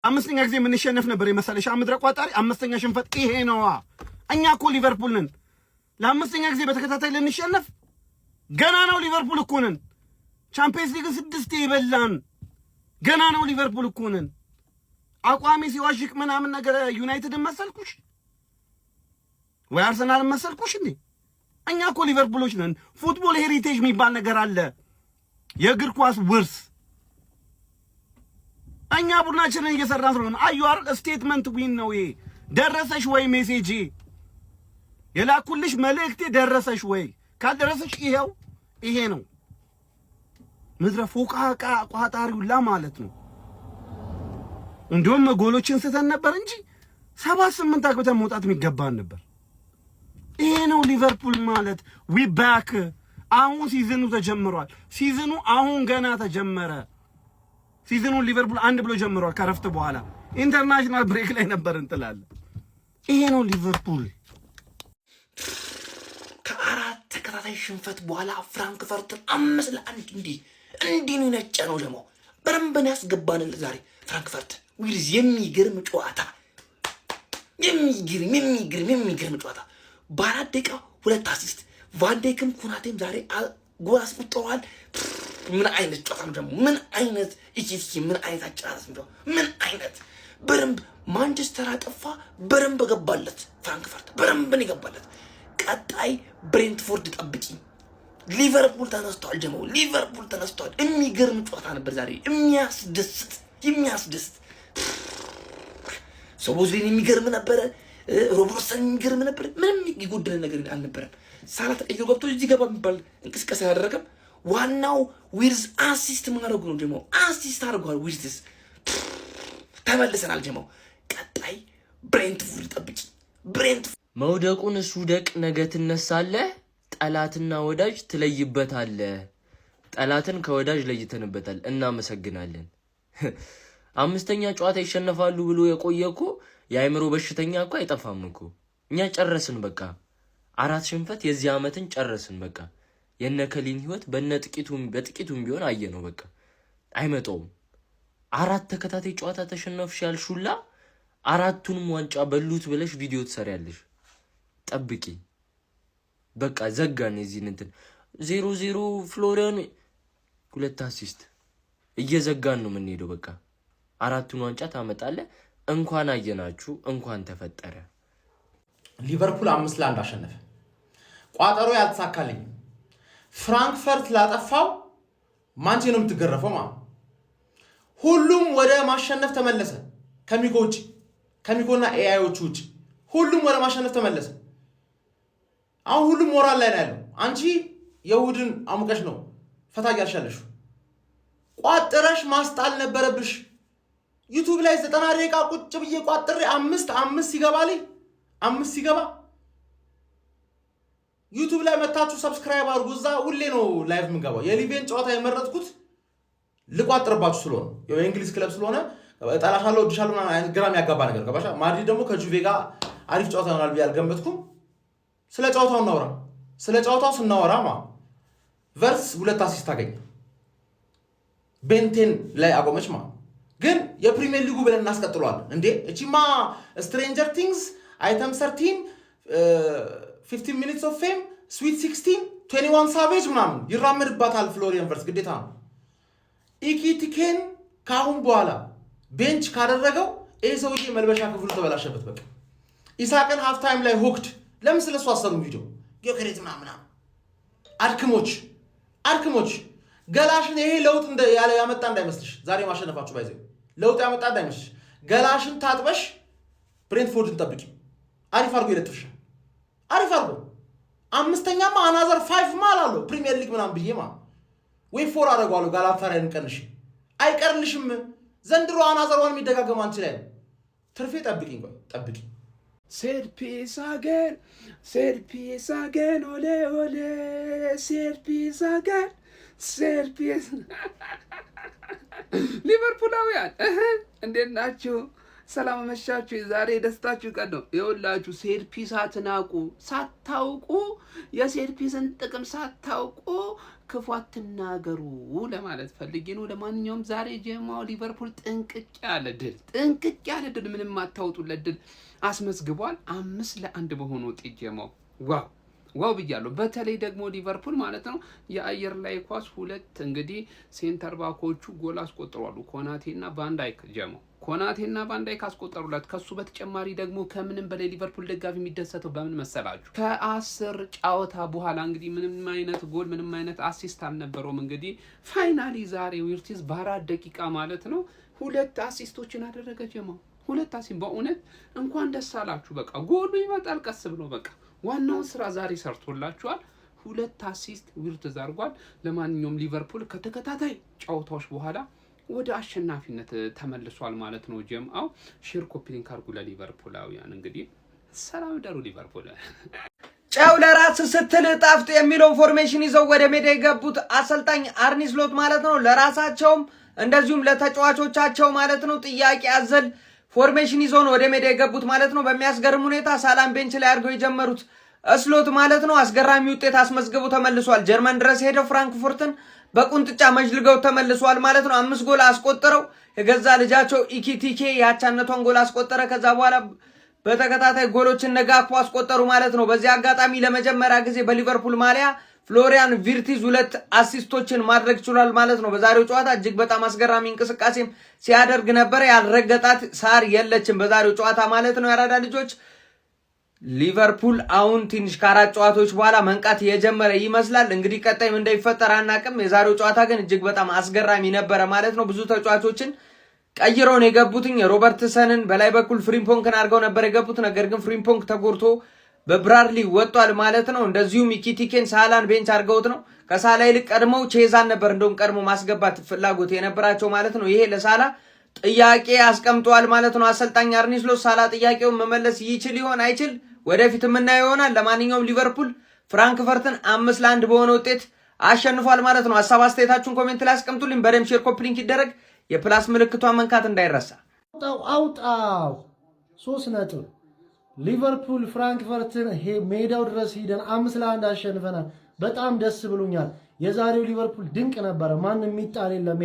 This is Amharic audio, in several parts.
አምስተኛ ጊዜ ምን ይሸነፍ ነበር የመሰለሽ አምድረ ቋጣሪ አምስተኛ ሽንፈት ይሄ ነው እኛ እኮ ሊቨርፑል ነን ለአምስተኛ ጊዜ በተከታታይ ልንሸነፍ ገና ነው ሊቨርፑል እኮ ነን ቻምፒየንስ ሊግ 6 ይበላን ገና ነው ሊቨርፑል እኮ ነን አቋሚ ሲዋሽቅ ምናምን ነገር ዩናይትድን መሰልኩሽ ወይ አርሰናልን መሰልኩሽ እንዴ እኛ እኮ ሊቨርፑሎች ነን ፉትቦል ሄሪቴጅ የሚባል ነገር አለ የእግር ኳስ ውርስ እኛ ቡድናችንን እየሰራን ስለሆነ አዩአር ስቴትመንት ዊን ነው ይሄ ደረሰሽ ወይ ሜሴጅ የላኩልሽ መልእክቴ ደረሰሽ ወይ ካልደረሰሽ ይሄ ነው ምድረ ፎቃቃ ቋጣሪውላ ማለት ነው እንደውም ጎሎችን ስተን ነበር እንጂ 7-8 አግብተን መውጣት የሚገባን ነበር ይሄ ነው ሊቨርፑል ማለት ዊ ባክ አሁን ሲዝኑ ተጀምሯል ሲዝኑ አሁን ገና ተጀመረ ሲዝኑን ሊቨርፑል አንድ ብሎ ጀምሯል ከረፍት በኋላ ኢንተርናሽናል ብሬክ ላይ ነበር እንጥላለን ይሄ ነው ሊቨርፑል ከአራት ተከታታይ ሽንፈት በኋላ ፍራንክፈርትን 5-1 እንዲህ ነው ነጭ ነው ደግሞ በረምበን ያስገባን ዛሬ ፍራንክፈርት ዊልዝ የሚገርም ጨዋታ የሚገርም ጨዋታ በአራት ደቂቃ 2 አሲስት ቫንዴክም ኩናቴም ዛሬ ጎል አስቆጥረዋል ምን አይነት ጨዋታ ነው ደግሞ ምን አይነት ምን አይነት አጨራረስ ነው ምን አይነት በረምብ ማንቸስተር አጠፋ በረምብ ገባለት ፍራንክፈርት በረምብን ይገባለት ቀጣይ ብሬንትፎርድ ጠብቂ ሊቨርፑል ተነስቷል ደግሞ ሊቨርፑል ተነስቷል የሚገርም ጨዋታ ነበር ዛሬ የሚያስደስት ሶቦዝሊን የሚገርም ነበር ሮበርትሰን የሚገርም ነበር ምንም ይጎደለ ነገር አልነበረም ሳላ ተቀይሮ ገብቶ እዚህ ገባ የሚባል እንቅስቃሴ ያደረገም ዋናው ዊልዝ አሲስት ማድረጉ ነው ደግሞ አሲስት አድርጓል ዊልዝ ተመልሰናል ደግሞ ቀጣይ ብሬንትፎርድ ጠብቂ መውደቁን ሱደቅ ነገ ትነሳለህ ጠላትና ወዳጅ ትለይበታለህ ጠላትን ከወዳጅ ለይተንበታል እናመሰግናለን አምስተኛ ጨዋታ ይሸነፋሉ ብሎ የቆየኮ የአይምሮ በሽተኛ እኮ አይጠፋም እኮ እኛ ጨረስን በቃ 4 ሽንፈት የዚህ አመትን ጨረስን በቃ የነከሊን ህይወት በጥቂቱም ቢሆን አየነው በቃ አይመጣውም 4 ተከታታይ ጨዋታ ተሸነፍሽ ያልሹላ 4ቱንም ዋንጫ በሉት ብለሽ ቪዲዮ ትሰሪያለሽ ጠብቂ በቃ ዘጋን የዚህን እንትን 0-0 ፍሎሪያን 2 አሲስት እየዘጋን ነው የምንሄደው በቃ 4ቱን ዋንጫ ታመጣለ እንኳን አየናችሁ እንኳን ተፈጠረ ሊቨርፑል 5-1 አሸነፈ ቋጠሮ ያልተሳካልኝ ፍራንክፈርት ላጠፋው ማንቼ ነው የምትገረፈው ማለት ሁሉም ወደ ማሸነፍ ተመለሰ ከሚጎና ኤአይዎቹ ውጪ ሁሉም ወደ ማሸነፍ ተመለሰ አሁን ሁሉም ሞራል ላይ ነው ያለው አንቺ የውድን አሙቀሽ ነው ፈታ ያልሻለሽ ቋጥረሽ ማስጣል ነበረብሽ ዩቲዩብ ላይ 90 ደቂቃ ቁጭ ብዬ ቋጥሬ 5 ሲገባ ዩቲዩብ ላይ መታችሁ ሰብስክራይብ አድርጉ እዛ ሁሌ ነው ላይቭ ምንገባው የሊቬን ጨዋታ የመረጥኩት ልቋጥርባችሁ ስለሆነ የእንግሊዝ ክለብ ስለሆነ ጣላሻለው ዲሻሉ ግራም ያጋባ ነገር ገባሻ ማድሪድ ደግሞ ከጁቬ ጋር አሪፍ ጨዋታ ይሆናል ብዬ አልገመትኩም ስለ ጨዋታው እናወራ ስለ ጨዋታው ስናወራ ቨርስ 2 አሲስት አገኘ ቤንቴን ላይ አቆመች ግን የፕሪሚየር ሊጉ ብለን እናስቀጥሏለን እንዴ እቺማ ስትሬንጀር ቲንግስ አይተም 13 15 minutes of fame sweet 16 21 savage ምናምን ይራመድባታል ፍሎሪያን ቨርስ ግዴታ ነው ኢኪቲኬን ካሁን በኋላ ቤንች ካደረገው ሰውዬ መልበሻ ክፍሉ ተበላሸበት በቃ ኢሳቅን ሃፍ ታይም ላይ ሁክድ ለምን ስለሱ አሰሩም ቪዲዮ ዮከሬት ምናምን አድክሞች ገላሽን ይሄ ለውጥ ያመጣ እንዳይመስልሽ ዛሬ ማሸነፋችሁ ባይዘ ለውጥ ያመጣ እንዳይመስልሽ ገላሽን ታጥበሽ ብሬንትፎርድን ጠብቂ አሪፍ አድርጎ ይለጥፍሻል አሪፍ አድርጎ አምስተኛማ አናዘር 5 አለው ፕሪሚየር ሊግ ምናምን ብዬማ ወይ 4 አደርጋለሁ ጋላታሳራይን ቀንሽ አይቀርልሽም ዘንድሮ አናዘር 1 የሚደጋገም አንቺ ላይ ትርፌ ጠብቂ ሰርፒሳገን ኦሌ ሰርፒሳገን ሊቨርፑላውያን እንዴት ናችሁ ሰላም መሻችሁ። ዛሬ ደስታችሁ ቀን ነው። ይኸውላችሁ ሴት ፒስ አትናቁ። ሳታውቁ የሴት ፒስን ጥቅም ሳታውቁ ክፉ አትናገሩ ለማለት ፈልጌ ነው። ለማንኛውም ዛሬ ጀማው ሊቨርፑል ጥንቅቅ ያለ ድል ምንም አታውጡለት ድል አስመዝግቧል። 5-1 በሆነ ውጤት ጀማው ዋው ብያለሁ። በተለይ ደግሞ ሊቨርፑል ማለት ነው የአየር ላይ ኳስ ሁለት እንግዲህ ሴንተር ባኮቹ ጎል አስቆጥሯሉ። ኮናቴና ቫንዳይክ ጀማው ኮናቴና ቫንዳይክ አስቆጠሩላት። ከሱ በተጨማሪ ደግሞ ከምንም በላይ ሊቨርፑል ደጋፊ የሚደሰተው በምን መሰላችሁ? ከ10 ጨዋታ በኋላ እንግዲህ ምንም አይነት ጎል ምንም አይነት አሲስት አልነበረውም። እንግዲህ ፋይናሊ ዛሬ ዊርቲዝ በ4 ደቂቃ ማለት ነው 2 አሲስቶችን አደረገ ጀማው። 2 አሲስት በእውነት እንኳን ደስ አላችሁ። በቃ ጎሉ ይመጣል ቀስ ብሎ በቃ ዋናውን ስራ ዛሬ ሰርቶላችኋል። 2 አሲስት ዊርቲዝ አድርጓል። ለማንኛውም ሊቨርፑል ከተከታታይ ጨዋታዎች በኋላ ወደ አሸናፊነት ተመልሷል ማለት ነው። ጀምአው ሼር ኮፒ ሊንክ አድርጉ ለሊቨርፑላውያን። እንግዲህ ሰላም ደሩ ሊቨርፑል። ጨው ለራስ ስትል ጣፍጥ የሚለው ፎርሜሽን ይዘው ወደ ሜዳ የገቡት አሰልጣኝ አርኒ ስሎት ማለት ነው ለራሳቸውም እንደዚሁም ለተጫዋቾቻቸው ማለት ነው ጥያቄ አዘል ፎርሜሽን ይዘው ነው ወደ ሜዳ የገቡት ማለት ነው። በሚያስገርም ሁኔታ ሳላም ቤንች ላይ አድርገው የጀመሩት ስሎት ማለት ነው አስገራሚ ውጤት አስመዝግበው ተመልሷል። ጀርመን ድረስ ሄደው ፍራንክፉርትን በቁንጥጫ መጅልገው ተመልሷል ማለት ነው። 5 ጎል አስቆጠረው የገዛ ልጃቸው ኢኪቲኬ ያቻነቷን ጎል አስቆጠረ። ከዛ በኋላ በተከታታይ ጎሎችን ነጋፖ አስቆጠሩ ማለት ነው። በዚህ አጋጣሚ ለመጀመሪያ ጊዜ በሊቨርፑል ማሊያ ፍሎሪያን ቪርቲዝ 2 አሲስቶችን ማድረግ ችሏል ማለት ነው። በዛሬው ጨዋታ እጅግ በጣም አስገራሚ እንቅስቃሴም ሲያደርግ ነበር። ያልረገጣት ሳር የለችም በዛሬው ጨዋታ ማለት ነው። ያራዳ ልጆች ሊቨርፑል አሁን ትንሽ ከ4 ጨዋታዎች በኋላ መንቃት የጀመረ ይመስላል። እንግዲህ ቀጣይ ምን እንደሚፈጠር አናውቅም። የዛሬው ጨዋታ ግን እጅግ በጣም አስገራሚ ነበረ ማለት ነው። ብዙ ተጫዋቾችን ቀይረው ነው የገቡትኝ። ሮበርትሰንን በላይ በኩል ፍሪምፖንክን አድርገው ነበር የገቡት። ነገር ግን ፍሪምፖንክ ተጎድቶ በብራድሊ ወጥቷል ማለት ነው። እንደዚሁም ኢኪቲኬን ሳላን ቤንች አድርገውት ነው። ከሳላ ይልቅ ቀድመው ቼዛን ነበር እንደውም ቀድሞ ማስገባት ፍላጎት የነበራቸው ማለት ነው። ይሄ ለሳላ ጥያቄ አስቀምጧል ማለት ነው። አሰልጣኝ አርኒ ስሎት ሳላ ጥያቄውን መመለስ ይችል ይሆን አይችል ወደፊት የምናየው ይሆናል። ለማንኛውም ሊቨርፑል ፍራንክፈርትን 5-1 በሆነ ውጤት አሸንፏል ማለት ነው። ሀሳብ አስተያየታችሁን ኮሜንት ላይ አስቀምጡልኝ። በደም ሼር ኮፒ ሊንክ ይደረግ። የፕላስ ምልክቷን መንካት እንዳይረሳ። አውጣው 3 ነጥብ ሊቨርፑል ፍራንክፈርትን ሜዳው ድረስ ሄደን 5-1 አሸንፈናል። በጣም ደስ ብሎኛል። የዛሬው ሊቨርፑል ድንቅ ነበረ። ማንም ሚጣል የለም።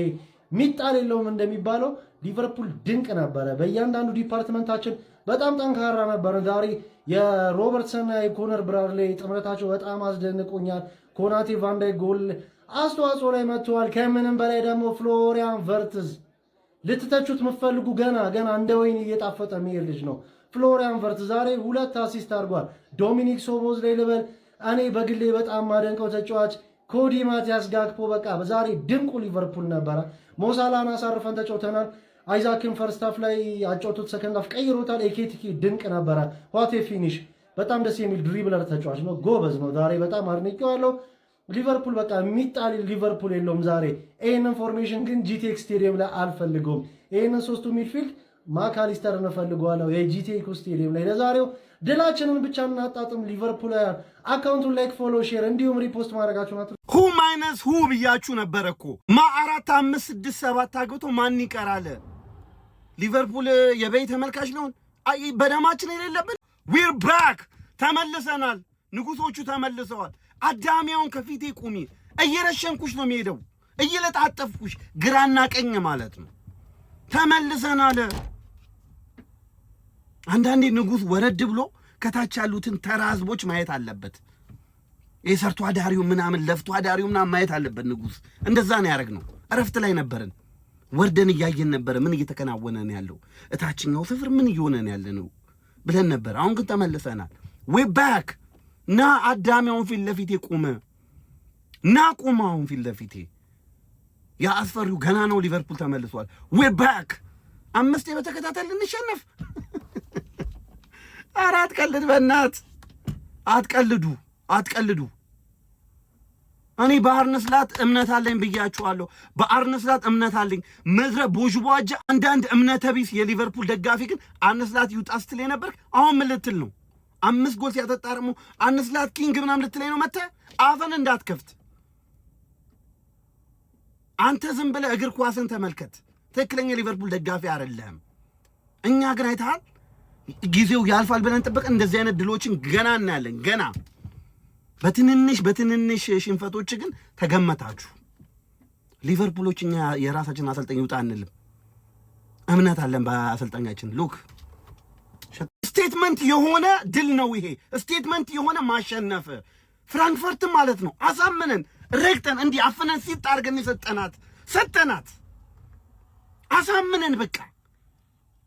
ሚጣል የለውም እንደሚባለው ሊቨርፑል ድንቅ ነበረ። በእያንዳንዱ ዲፓርትመንታችን በጣም ጠንካራ ነበረ። ዛሬ የሮበርትሰንና የኮነር ብራድሌ ጥምረታቸው በጣም አስደንቆኛል። ኮናቴ ቫንዳይክ ጎል አስተዋጽኦ ላይ መጥተዋል። ከምንም በላይ ደግሞ ፍሎሪያን ቨርትዝ ልትተቹት የምትፈልጉ ገና እንደ ወይን እየጣፈጠ የሚሄድ ልጅ ነው። ፍሎሪያን ቨርትዝ ዛሬ 2 አሲስት አድርጓል። ዶሚኒክ ሶቦዝ ላይ ልበል እኔ በግሌ በጣም ማደንቀው ተጫዋች ኮዲ ማቲያስ ጋክፖ በቃ ዛሬ ድንቁ ሊቨርፑል ነበረ። ሞሳላን አሳርፈን ተጫውተናል። አይዛክን ፈርስት ሃፍ ላይ አጫውቶት ሰከንድ ሃፍ ቀይሮታል። ኤኬቲኪ ድንቅ ነበረ። ዋቴ ፊኒሽ በጣም ደስ የሚል ድሪብለር ተጫዋች ነው። ጎበዝ ነው። ዛሬ በጣም አድንቄዋለሁ። ሊቨርፑል በቃ የሚጣል ሊቨርፑል የለውም ዛሬ። ይህንን ፎርሜሽን ግን ጂቴክ ስቴዲየም ላይ አልፈልገውም። ይህንን 3ቱ ሚድፊልድ ማካሊስተር እንፈልገዋለሁ የጂቴክ ስቴዲየም ላይ። ለዛሬው ድላችንን ብቻ እናጣጥም። ሊቨርፑል አካውንቱን ላይክ፣ ፎሎ፣ ሼር እንዲሁም ሪፖስት ማድረጋችሁን አትርሱ። ሁ ማይነስ ሁ ብያችሁ ነበረ እኮ 4 5 6 7 አግብቶ ማን ይቀራል? ሊቨርፑል የበይ ተመልካች ነው በደማችን የሌለብን። ዊር ባክ ተመልሰናል። ንጉሶቹ ተመልሰዋል። አዳሚያውን ከፊቴ ቁሚ። እየረሸንኩሽ ነው የሚሄደው፣ እየለጣጠፍኩሽ ግራና ቀኝ ማለት ነው። ተመልሰናል። አንዳንዴ ንጉስ ወረድ ብሎ ከታች ያሉትን ተራ ህዝቦች ማየት አለበት። የሰርቶ አዳሪው ምናምን ለፍቶ አዳሪው ምናምን ማየት አለበት ንጉስ። እንደዛ ነው ያደረግነው። እረፍት ላይ ነበርን። ወርደን እያየን ነበረ ምን እየተከናወነ ነው ያለው፣ እታችኛው ስፍር ምን እየሆነ ነው ያለነው ብለን ነበር። አሁን ግን ተመልሰናል። ዌይ ባክ ና አዳሚያውን ፊት ለፊቴ ቁመ ና ቁማውን ፊት ለፊቴ። ያ አስፈሪው ገና ነው ሊቨርፑል ተመልሷል። ዌይ ባክ 5 በተከታታይ ልንሸነፍ። ኧረ አትቀልድ በእናት አትቀልዱ። እኔ በአርነ ስላት እምነት አለኝ ብያችኋለሁ። በአርነ ስላት እምነት አለኝ። መዝረ ቦዥቧጃ አንዳንድ እምነተ ቢስ የሊቨርፑል ደጋፊ ግን አርነ ስላት ይውጣ ስትል ነበር። አሁን ምን ልትል ነው? 5 ጎል ሲያጠጣ ደግሞ አርነ ስላት ኪንግ ምናምን ልትለኝ ነው? መተህ አፈን እንዳትከፍት አንተ ዝም ብለህ እግር ኳስን ተመልከት። ትክክለኛ ሊቨርፑል ደጋፊ አይደለም። እኛ ግን አይተሃል ጊዜው ያልፋል ብለን ጠብቀን እንደዚህ አይነት ድሎችን ገና እናያለን። ገና በትንንሽ ሽንፈቶች ግን ተገመታችሁ። ሊቨርፑሎች እኛ የራሳችን አሰልጣኝ ይውጣ አንልም። እምነት አለን በአሰልጣኛችን። ሉክ ስቴትመንት የሆነ ድል ነው ይሄ። ስቴትመንት የሆነ ማሸነፍ ፍራንክፈርት ማለት ነው። አሳምነን ረግጠን እንዲህ አፍነን ሲጥ አድርገን ሰጠናት አሳምነን በቃ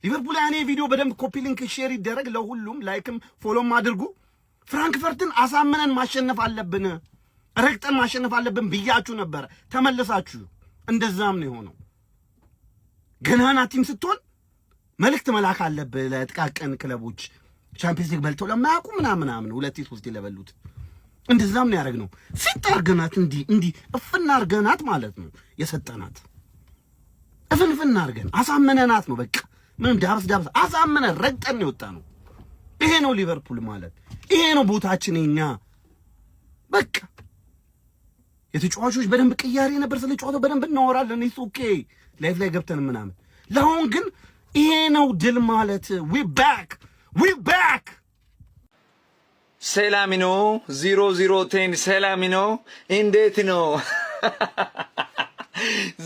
ሊቨርፑል ያኔ ቪዲዮ በደንብ ኮፒ ሊንክ ሼር ይደረግ ለሁሉም፣ ላይክም ፎሎም አድርጉ። ፍራንክፈርትን አሳምነን ማሸነፍ አለብን፣ ረግጠን ማሸነፍ አለብን ብያችሁ ነበር። ተመለሳችሁ። እንደዛም ነው የሆነው። ገናና ቲም ስትሆን መልእክት መላክ አለብህ ለጥቃቅን ክለቦች ቻምፒየንስ ሊግ በልተው ለማያውቁ ምናምን 2-3 ለበሉት። እንደዛም ነው ያደረግነው። ሲጣርገናት እንዲህ እፍና አርገናት ማለት ነው የሰጠናት። እፍንፍና አርገን አሳምነናት ነው በቃ ምንም ዳብስ አሳምነን ረግጠን የወጣ ነው። ይሄ ነው ሊቨርፑል ማለት፣ ይሄ ነው ቦታችን የኛ። በቃ የተጫዋቾች በደንብ ቅያሬ ነበር። ስለ ጨዋታው በደንብ እናወራለን። ኢትስ ኦኬ ላይፍ ላይ ገብተን ምናምን። ለአሁን ግን ይሄ ነው ድል ማለት። ዊ ባክ ሰላሚኖ 0010 ሰላሚኖ እንዴት ነው?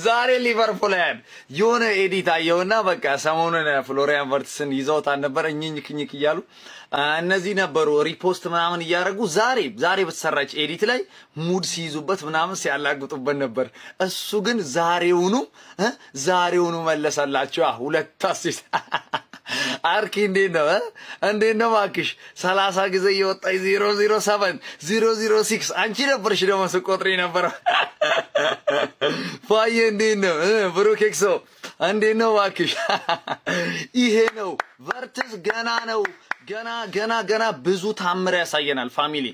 ዛሬ ሊቨርፑልን የሆነ ኤዲት አየውና በቃ ሰሞኑን ፍሎሪያን ቨርትስን ይዘውታል ነበር እኝክ እያሉ እነዚህ ነበሩ ሪፖስት ምናምን እያደረጉ ዛሬ በተሰራች ኤዲት ላይ ሙድ ሲይዙበት ምናምን ሲያላግጡበት ነበር። እሱ ግን ዛሬውኑ መለሰላቸው። ሁለት አሲስት አርኪ እንዴት ነው እባክሽ 30 ጊዜ እየወጣች 007 006 አንቺ ነበርሽ ደግሞ ስቆጥሪ ነበረው። ፋዬ እንዴት ነው ብሩኬክሶ እንዴት ነው እባክሽ? ይሄ ነው ቨርትስ ገና ነው ገና ብዙ ታምር ያሳየናል ፋሚሊ።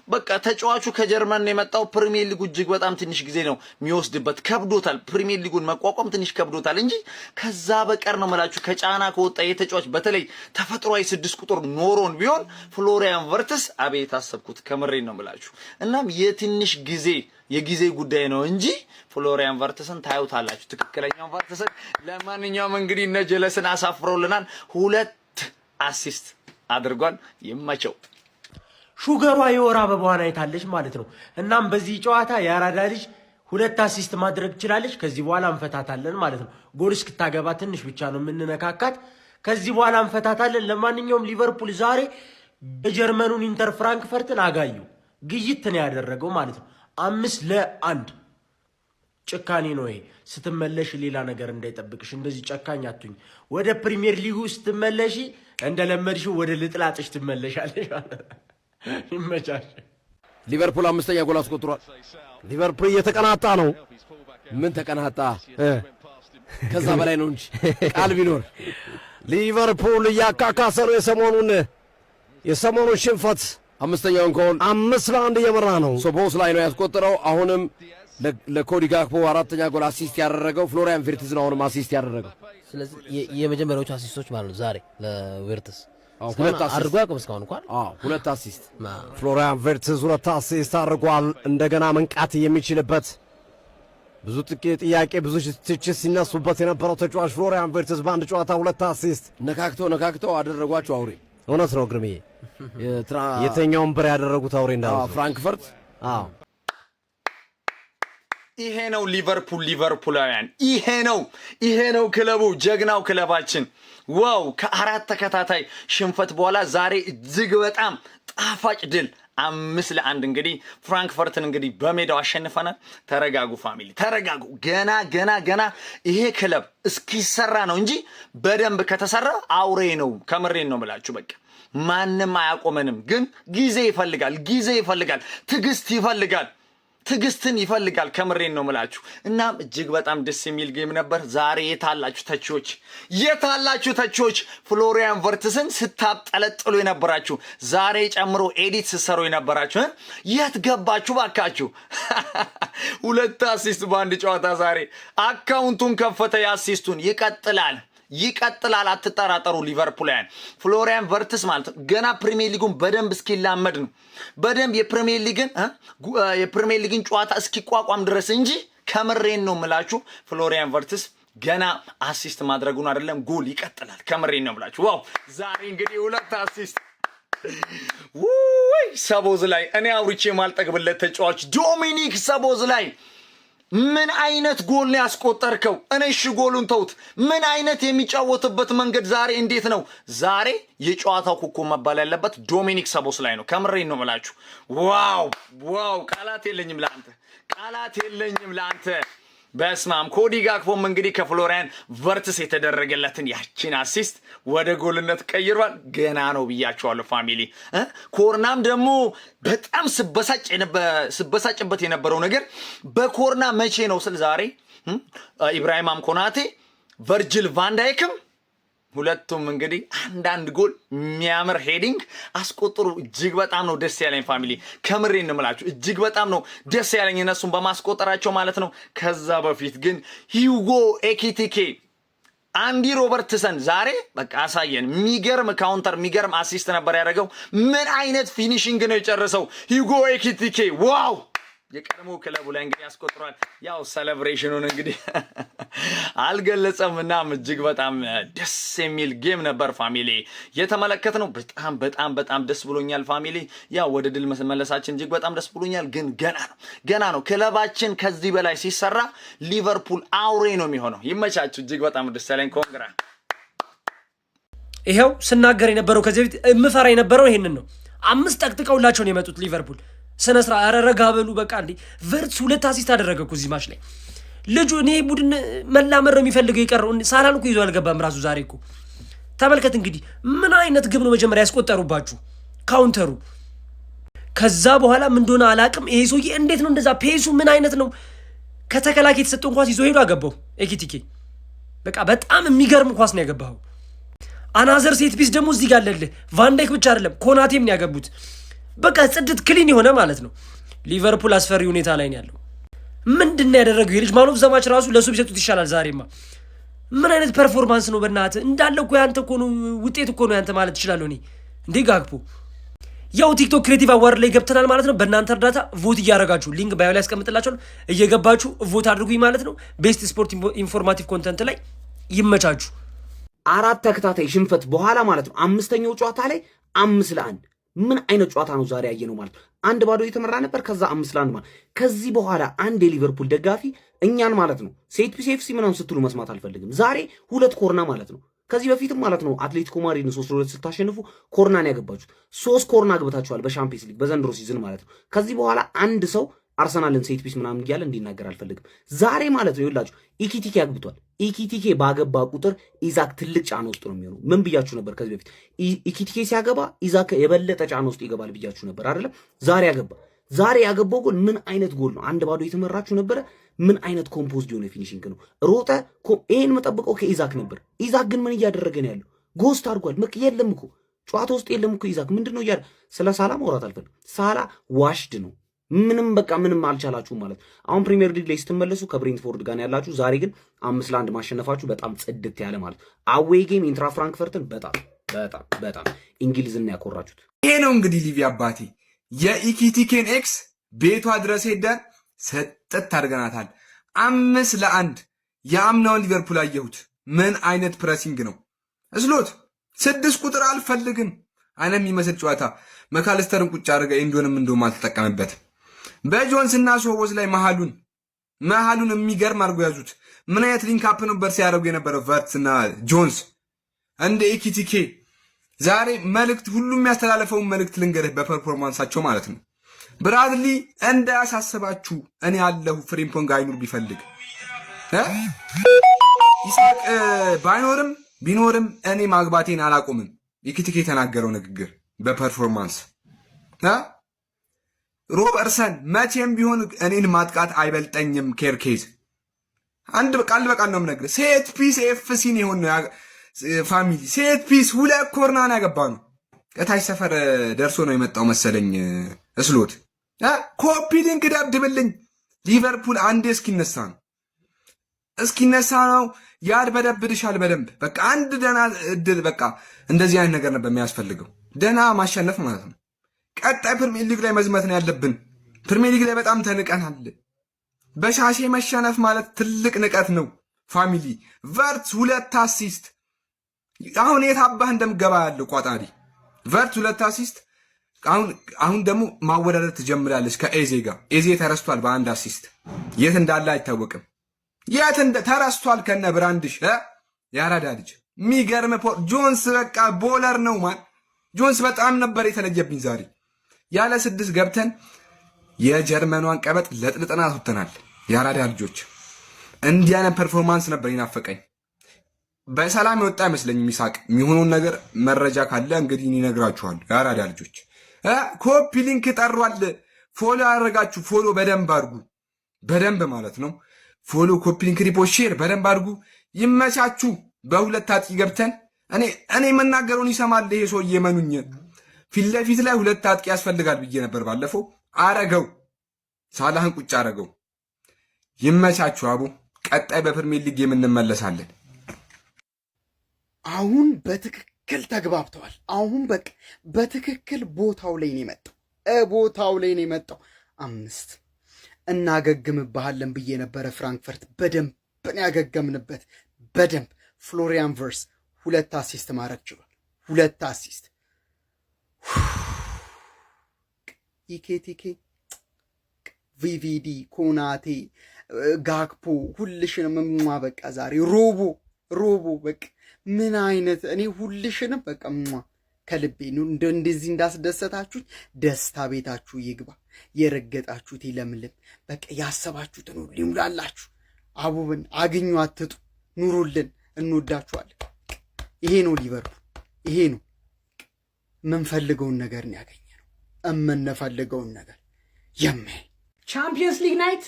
በቃ ተጫዋቹ ከጀርመን ነው የመጣው። ፕሪሚየር ሊጉ እጅግ በጣም ትንሽ ጊዜ ነው የሚወስድበት። ከብዶታል፣ ፕሪሚየር ሊጉን መቋቋም ትንሽ ከብዶታል እንጂ ከዛ በቀር ነው መላችሁ ከጫና ከወጣ የተጫዋች በተለይ ተፈጥሯዊ 6 ቁጥር ኖሮን ቢሆን ፍሎሪያን ቨርትስ አቤት አሰብኩት። ከምሬን ነው መላችሁ። እናም የጊዜ ጉዳይ ነው እንጂ ፍሎሪያን ቨርትስን ታዩታላችሁ፣ ትክክለኛው ቨርትስን። ለማንኛውም እንግዲህ እነ ጀለስን አሳፍረውልናል። 2 አሲስት አድርጓል። ይመቸው። ሹገሯ የወር አበባዋን አይታለች ማለት ነው። እናም በዚህ ጨዋታ የአራዳ ልጅ 2 አሲስት ማድረግ ትችላለች። ከዚህ በኋላ እንፈታታለን ማለት ነው። ጎል እስክታገባ ትንሽ ብቻ ነው የምንነካካት። ከዚህ በኋላ እንፈታታለን። ለማንኛውም ሊቨርፑል ዛሬ የጀርመኑን ኢንተር ፍራንክፈርትን አጋዩ ግይት ነው ያደረገው ማለት ነው። 5-1 ጭካኔ ነው ይሄ። ስትመለሽ ሌላ ነገር እንዳይጠብቅሽ፣ እንደዚህ ጨካኝ አትሁኝ። ወደ ፕሪሚየር ሊጉ ስትመለሺ እንደለመድሽው ወደ ልጥላጥሽ ትመለሻለሽ። ይመቻሽ። ሊቨርፑል 5ኛ ጎል አስቆጥሯል። ሊቨርፑል እየተቀናጣ ነው። ምን ተቀናጣ? ከዛ በላይ ነው እንጂ ቃል ቢኖር ሊቨርፑል እያካካሰ ነው የሰሞኑን ሽንፈት። 5ኛውን ጎል 5-1 እየመራ ነው። ሶቦስ ላይ ነው ያስቆጠረው። አሁንም ለኮዲ ጋክፖ 4ኛ ጎል አሲስት ያደረገው ፍሎሪያን ቨርትስ ነው። አሁንም አሲስት ያደረገው። ስለዚህ የመጀመሪያዎቹ አሲስቶች ማለት ነው ዛሬ ለቨርትስ 2 አሲስት አድርጎ ያቆም እስካሁን እንኳን 2 አሲስት ፍሎሪያን ቨርትስ 2 አሲስት አድርጓል። እንደገና መንቃት የሚችልበት ብዙ ጥያቄ ብዙ ትችት ሲነሱበት የነበረው ተጫዋች ፍሎሪያን ቨርትስ በአንድ ጨዋታ 2 አሲስት ነካክተው አደረጓቸው። አውሬ እውነት ነው ግርምዬ። የተኛውን ብር ያደረጉት አውሬ እንዳሉ ፍራንክፈርት። ይሄ ነው ሊቨርፑላውያን፣ ይሄ ነው ክለቡ፣ ጀግናው ክለባችን። ዋው! ከ4 ተከታታይ ሽንፈት በኋላ ዛሬ እጅግ በጣም ጣፋጭ ድል 5-1 እንግዲህ ፍራንክፈርትን እንግዲህ በሜዳው አሸንፈናል። ተረጋጉ ፋሚሊ፣ ተረጋጉ። ገና ይሄ ክለብ እስኪሰራ ነው እንጂ በደንብ ከተሰራ አውሬ ነው። ከምሬን ነው የምላችሁ። በቃ ማንም አያቆመንም። ግን ጊዜ ይፈልጋል፣ ትዕግስትን ይፈልጋል። ከምሬን ነው ምላችሁ። እናም እጅግ በጣም ደስ የሚል ጌም ነበር ዛሬ። የታላችሁ ተቾች ፍሎሪያን ቨርትስን ስታጠለጥሉ የነበራችሁ፣ ዛሬ ጨምሮ ኤዲት ስትሰሩ የነበራችሁ የት ገባችሁ ባካችሁ? 2 አሲስት በአንድ ጨዋታ ዛሬ። አካውንቱን ከፈተ የአሲስቱን። ይቀጥላል፣ አትጠራጠሩ ሊቨርፑላውያን። ፍሎሪያን ቨርትስ ማለት ገና ፕሪሚየር ሊጉን በደንብ እስኪላመድ ነው፣ በደንብ የፕሪሚየር ሊግን ጨዋታ እስኪቋቋም ድረስ እንጂ ከምሬን ነው ምላችሁ። ፍሎሪያን ቨርትስ ገና አሲስት ማድረጉን አይደለም ጎል ይቀጥላል። ከምሬን ነው ብላችሁ ዋው! ዛሬ እንግዲህ 2 አሲስት ውይ ሰቦዝ ላይ እኔ አውርቼ ማልጠግብለት ተጫዋች ዶሚኒክ ሰቦዝ ላይ ምን አይነት ጎል ነው ያስቆጠርከው? እሺ ጎሉን ተውት፣ ምን አይነት የሚጫወትበት መንገድ ዛሬ እንዴት ነው? ዛሬ የጨዋታው ኮከብ መባል ያለበት ዶሚኒክ ሰቦዝ ላይ ነው። ከምሬን ነው የምላችሁ። ዋው ቃላት የለኝም ለአንተ በስማም። ኮዲ ጋክፖም እንግዲህ ከፍሎሪያን ቨርትስ የተደረገለትን ያቺን አሲስት ወደ ጎልነት ቀይሯል። ገና ነው ብያቸዋለሁ ፋሚሊ። ኮርናም ደግሞ በጣም ስበሳጭበት የነበረው ነገር በኮርና መቼ ነው ስል ዛሬ ኢብራሂም ኮናቴ ቨርጅል ቫንዳይክም ሁለቱም እንግዲህ አንዳንድ ጎል የሚያምር ሄዲንግ አስቆጥሩ። እጅግ በጣም ነው ደስ ያለኝ ፋሚሊ፣ ከምሬን እንምላችሁ እጅግ በጣም ነው ደስ ያለኝ እነሱን በማስቆጠራቸው ማለት ነው። ከዛ በፊት ግን ሂውጎ ኤኪቲኬ አንዲ ሮበርትሰን ዛሬ በቃ አሳየን። የሚገርም ካውንተር የሚገርም አሲስት ነበር ያደረገው። ምን አይነት ፊኒሽንግ ነው የጨረሰው ሂውጎ ኤኪቲኬ ዋው! የቀድሞ ክለቡ ላይ እንግዲህ ያስቆጥሯል። ያው ሴሌብሬሽኑን እንግዲህ አልገለጸምና እጅግ በጣም ደስ የሚል ጌም ነበር ፋሚሊ የተመለከትነው። በጣም ደስ ብሎኛል ፋሚሊ። ያው ወደ ድል መመለሳችን እጅግ በጣም ደስ ብሎኛል። ግን ገና ነው ክለባችን ከዚህ በላይ ሲሰራ ሊቨርፑል አውሬ ነው የሚሆነው። ይመቻችሁ። እጅግ በጣም ደስ ያለኝ ኮንግራ። ይሄው ስናገር የነበረው ከዚህ በፊት የምፈራ የነበረው ይሄንን ነው። 5 ጠቅጥቀውላቸው ነው የመጡት ሊቨርፑል። ስነ ስርዓት አረረጋ በሉ በቃ እንዴ። ቨርትስ 2 አሲስት አደረገ እኮ እዚህ ማች ላይ ልጁ። እኔ ቡድን መላመር ነው የሚፈልገው የቀረው። ሳላን እኮ ይዞ አልገባም ራሱ ዛሬ እኮ። ተመልከት እንግዲህ ምን አይነት ግብ ነው መጀመሪያ ያስቆጠሩባችሁ ካውንተሩ። ከዛ በኋላ ምን እንደሆነ አላቅም። ይሄ ሰውዬ እንዴት ነው እንደዛ ፔሱ ምን አይነት ነው? ከተከላካይ የተሰጠው ኳስ ይዞ ሄዶ አገባው ኤኪቲኬ። በቃ በጣም የሚገርም ኳስ ነው ያገባው። አናዘር ሴት ፒስ ደግሞ እዚህ ጋር አለልህ። ቫንዳይክ ብቻ አይደለም ኮናቴም ነው ያገቡት። በቃ ጽድት ክሊን የሆነ ማለት ነው። ሊቨርፑል አስፈሪ ሁኔታ ላይ ነው ያለው። ምንድነው ያደረገው የልጅ ማን ኦፍ ዘ ማች ራሱ ለሱ ቢሰጡት ይሻላል። ዛሬማ ምን አይነት ፐርፎርማንስ ነው በእናትህ! እንዳለ እኮ ያንተ እኮ ነው ውጤት እኮ ነው ያንተ ማለት እችላለሁ እኔ እንዴ ጋክፖ። ያው ቲክቶክ ክሬቲቭ አዋርድ ላይ ገብተናል ማለት ነው። በእናንተ እርዳታ ቮት እያደረጋችሁ ሊንክ ባዮ ላይ ያስቀምጥላችኋል። እየገባችሁ ቮት አድርጉኝ ማለት ነው። ቤስት ስፖርት ኢንፎርማቲቭ ኮንተንት ላይ ይመቻችሁ። 4 ተከታታይ ሽንፈት በኋላ ማለት ነው 5ኛው ጨዋታ ላይ 5-1 ምን አይነት ጨዋታ ነው ዛሬ ያየነው ማለት ነው። 1-0 የተመራ ነበር፣ ከዛ 5-1 ማለት። ከዚህ በኋላ አንድ የሊቨርፑል ደጋፊ እኛን ማለት ነው ሴት ፒስ ኤፍሲ ምናምን ስትሉ መስማት አልፈልግም። ዛሬ 2 ኮርና ማለት ነው። ከዚህ በፊትም ማለት ነው አትሌቲኮ ማድሪድን 3-2 ስታሸንፉ ኮርናን ያገባችሁት 3 ኮርና አግብታችኋል በሻምፒየንስ ሊግ በዘንድሮ ሲዝን ማለት ነው። ከዚህ በኋላ አንድ ሰው አርሰናልን ሴት ፒስ ምናምን እያለ እንዲናገር አልፈልግም። ዛሬ ማለት ነው ይላችሁ ኢኪቲኬ አግብቷል። ኢኪቲኬ ባገባ ቁጥር ኢዛክ ትልቅ ጫና ውስጥ ነው የሚሆነው። ምን ብያችሁ ነበር ከዚህ በፊት? ኢኪቲኬ ሲያገባ ኢዛክ የበለጠ ጫና ውስጥ ይገባል ብያችሁ ነበር አይደለም? ዛሬ ያገባ። ዛሬ ያገባው ጎል ምን አይነት ጎል ነው? 1-0 የተመራችሁ ነበረ። ምን አይነት ኮምፖዝድ የሆነ ፊኒሺንግ ነው። ሮጠ። ይሄን መጠብቀው ከኢዛክ ነበር። ኢዛክ ግን ምን እያደረገ ነው ያለው? ጎስት አድርጓል። የለም እኮ ጨዋታ ውስጥ የለም እኮ ኢዛክ። ምንድነው እያለ ስለ ሳላ ማውራት አልፈልግም። ሳላ ዋሽድ ነው። ምንም አልቻላችሁም ማለት። አሁን ፕሪሚየር ሊግ ላይ ስትመለሱ ከብሬንትፎርድ ጋር ያላችሁ፣ ዛሬ ግን 5-1 ማሸነፋችሁ በጣም ጽድት ያለ ማለት። አዌይ ጌም ኢንትራ ፍራንክፈርትን በጣም እንግሊዝን ያኮራችሁት። ይሄ ነው እንግዲህ ሊቪ አባቴ የኢኪቲኬን ኤክስ ቤቷ ድረስ ሄደን ሰጥት አድርገናታል። 5-1 የአምናውን ሊቨርፑል አየሁት። ምን አይነት ፕሬሲንግ ነው እስሎት 6 ቁጥር አልፈልግም አይነት የሚመስል ጨዋታ መካለስተርን ቁጭ አድርገ ኢንዶንም እንደውም አልተጠቀመበትም። በጆንስና ሶቦስ ላይ መሃሉን የሚገርም አድርጎ ያዙት። ምን አይነት ሊንክ አፕ ነበር ሲያደርጉ የነበረው ቨርትስና ጆንስ እንደ ኢኪቲኬ። ዛሬ መልእክት ሁሉም ያስተላለፈውን መልእክት ልንገርህ በፐርፎርማንሳቸው ማለት ነው። ብራድሊ እንዳያሳስባችሁ እኔ ያለሁ ፍሪምፖንግ አይኑር ቢፈልግ ይስሐቅ ቢኖርም እኔ ማግባቴን አላቆምም። ኢኪቲኬ የተናገረው ንግግር በፐርፎርማንስ ሮበርሰን መቼም ቢሆን እኔን ማጥቃት አይበልጠኝም። ኬርኬዝ አንድ ቃል በቃል ነው የምነግርህ። ሴት ፒስ ኤፍሲን ይሆን ነው ፋሚሊ። ሴት ፒስ 2 ኮርናን ያገባ ነው። ከታች ሰፈር ደርሶ ነው የመጣው መሰለኝ እስሎት። ኮፒ ሊንክ ደብድብልኝ። ሊቨርፑል አንዴ እስኪነሳ ነው ያድበደብድሻል በደንብ። በቃ አንድ ደህና እድል፣ በቃ እንደዚህ አይነት ነገር ነበር የሚያስፈልገው። ደህና ማሸነፍ ማለት ነው። ቀጣይ ፕሪሚየር ሊግ ላይ መዝመት ነው ያለብን። ፕሪሚየር ሊግ ላይ በጣም ተንቀናል። በሻሼ መሸነፍ ማለት ትልቅ ንቀት ነው ፋሚሊ ቨርትስ 2 አሲስት። አሁን የት አባህ እንደምገባ ያለው ቋጣሪ ቨርትስ 2 አሲስት። አሁን ደግሞ ማወዳደር ትጀምራለች ከኤዜ ጋር። ኤዜ ተረስቷል በ1 አሲስት። የት እንዳለ አይታወቅም። ተረስቷል ከነ ብራንድሽ ያራዳ ልጅ። የሚገርም ጆንስ በቃ ቦለር ነው ማን። ጆንስ በጣም ነበር የተለየብኝ ዛሬ። ያለ 6 ገብተን የጀርመኗን ቀበጥ ለጥልጥና አስወጥተናል። ያራዳ ልጆች እንዲህ አይነት ፐርፎርማንስ ነበር ይናፈቀኝ። በሰላም የወጣ አይመስለኝም ይሳቅ። የሚሆነውን ነገር መረጃ ካለ እንግዲህ ይነግራችኋል። ያራዳ ልጆች ኮፒ ሊንክ ጠሯል። ፎሎ ያደረጋችሁ ፎሎ በደንብ አድርጉ። በደንብ ማለት ነው ፎሎ፣ ኮፒ ሊንክ፣ ሪፖስት፣ ሼር በደንብ አድርጉ። ይመቻችሁ። በሁለት አጥቂ ገብተን እኔ የምናገረውን ይሰማል ይሄ ሰውዬ። መኑኝ ፊት ለፊት ላይ 2 አጥቂ ያስፈልጋል ብዬ ነበር ባለፈው። አረገው፣ ሳላህን ቁጭ አረገው። ይመቻችሁ አቡ። ቀጣይ በፕሪሚየር ሊግ የምንመለሳለን። አሁን በትክክል ተግባብተዋል። አሁን በቃ በትክክል ቦታው ላይ ነው የመጣው። ቦታው ላይ ነው የመጣው። 5 እናገግምብሃለን ብዬ ነበረ። ፍራንክፈርት በደንብ ነው ያገገምንበት። በደንብ ፍሎሪያን ቨርትስ 2 አሲስት ማድረግ ችሏል። 2 አሲስት ኢኬቲኬ፣ ቪቪዲ፣ ኮናቴ፣ ጋክፖ ሁልሽንም በቃ ዛሬ ሮቦ በቃ ምን አይነት እኔ ሁልሽንም በቃ ከልቤ ነው። እንደዚህ እንዳስደሰታችሁ ደስታ ቤታችሁ ይግባ። የረገጣችሁት ይለምልም። በቃ ያሰባችሁትን ሁሉ ይሙላላችሁ። አቡብን አግኙ፣ አትጡ፣ ኑሩልን። እንወዳችኋለን። ይሄ ነው ሊቨርፑል። ይሄ ነው የምንፈልገውን ነገር ነው ያገኘነው። የምንፈልገውን ነገር ቻምፒየንስ ሊግ ናይት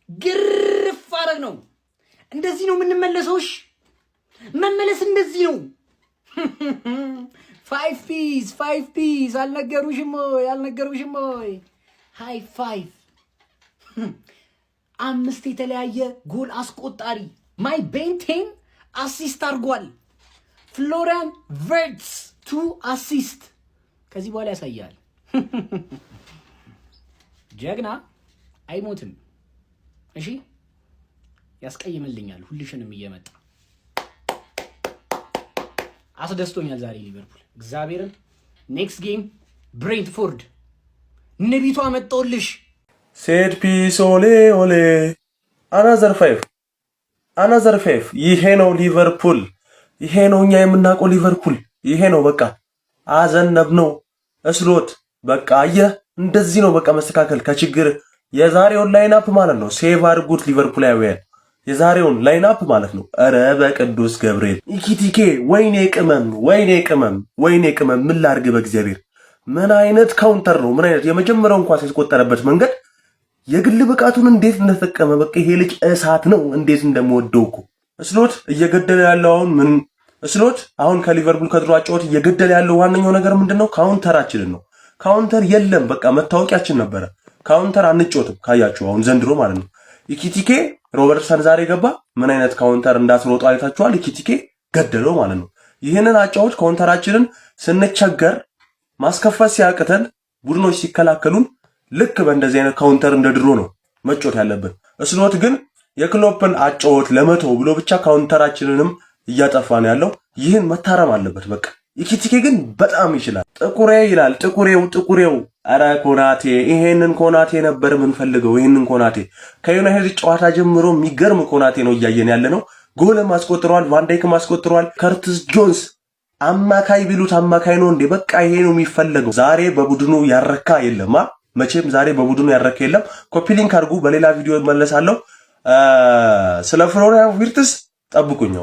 ግርፍ አረግ ነው። እንደዚህ ነው የምንመለሰው። እሺ መመለስ እንደዚህ ነው። 5 ፒስ አልነገሩሽም ወይ? ሃይ 5 5 የተለያየ ጎል አስቆጣሪ ማይ ቤንቴን አሲስት አድርጓል። ፍሎሪያን ቨርትስ 2 አሲስት ከዚህ በኋላ ያሳያል። ጀግና አይሞትም። እሺ ያስቀይምልኛል ሁልሽንም እየመጣ አስደስቶኛል ዛሬ ሊቨርፑል እግዚአብሔርን። ኔክስት ጌም ብሬንትፎርድ ንቢቷ መጣውልሽ። ሴድ ፒስ ኦሌ ኦሌ አናዘር 5 ይሄ ነው ሊቨርፑል። ይሄ ነው እኛ የምናውቀው ሊቨርፑል። ይሄ ነው በቃ አዘነብ ነው እስሎት በቃ አየህ፣ እንደዚህ ነው በቃ መስተካከል ከችግር። የዛሬውን ላይናፕ ማለት ነው ሴቭ አድርጉት ሊቨርፑላውያን፣ የዛሬውን ላይናፕ ማለት ነው። ኧረ በቅዱስ ገብርኤል ኢኪቲኬ፣ ወይኔ ቅመም ምን ላድርግ በእግዚአብሔር። ምን አይነት ካውንተር ነው! ምን አይነት የመጀመሪያውን ኳስ ያስቆጠረበት መንገድ፣ የግል ብቃቱን እንዴት እንደተጠቀመ በቃ ይሄ ልጅ እሳት ነው። እንዴት እንደምወደው እኮ እስሎት እየገደለ ያለው አሁን ከሊቨርፑል ከድሮ አጫወት እየገደለ ያለው ዋነኛው ነገር ምንድነው? ካውንተራችንን ነው። ካውንተር የለም በቃ መታወቂያችን ነበረ። ካውንተር አንጮትም ካያችሁ አሁን ዘንድሮ ማለት ነው። ኢኪቲኬ ሮበርትሰን ዛሬ ገባ። ምን አይነት ካውንተር እንዳስሮጡ አይታችኋል። ኢኪቲኬ ገደለው ማለት ነው። ይህንን አጫወት ካውንተራችንን ስንቸገር ማስከፈት ሲያቅተን ቡድኖች ሲከላከሉን ልክ በእንደዚህ አይነት ካውንተር እንደ ድሮ ነው መጮት ያለብን። እስሎት ግን የክሎፕን አጫወት ለመተው ብሎ ብቻ ካውንተራችንንም እያጠፋ ነው ያለው። ይህን መታረም አለበት በቃ። ኢኪቲኬ ግን በጣም ይችላል። ጥቁሬ ይላል ጥቁሬው። አረ ኮናቴ፣ ይሄንን ኮናቴ ነበር የምንፈልገው። ይሄንን ኮናቴ ከዩናይትድ ጨዋታ ጀምሮ የሚገርም ኮናቴ ነው እያየን ያለ ነው። ጎልም አስቆጥሯል፣ ቫንዳይክም አስቆጥሯል። ከርቲስ ጆንስ አማካይ ቢሉት አማካይ ነው እንዴ? በቃ ይሄ ነው የሚፈለገው። ዛሬ በቡድኑ ያረካ የለም። መቼም ዛሬ በቡድኑ ያረካ የለም። ኮፒ ሊንክ አድርጉ። በሌላ ቪዲዮ እመለሳለሁ። ስለ ፍሎሪያን ቪርትስ ጠብቁኝ።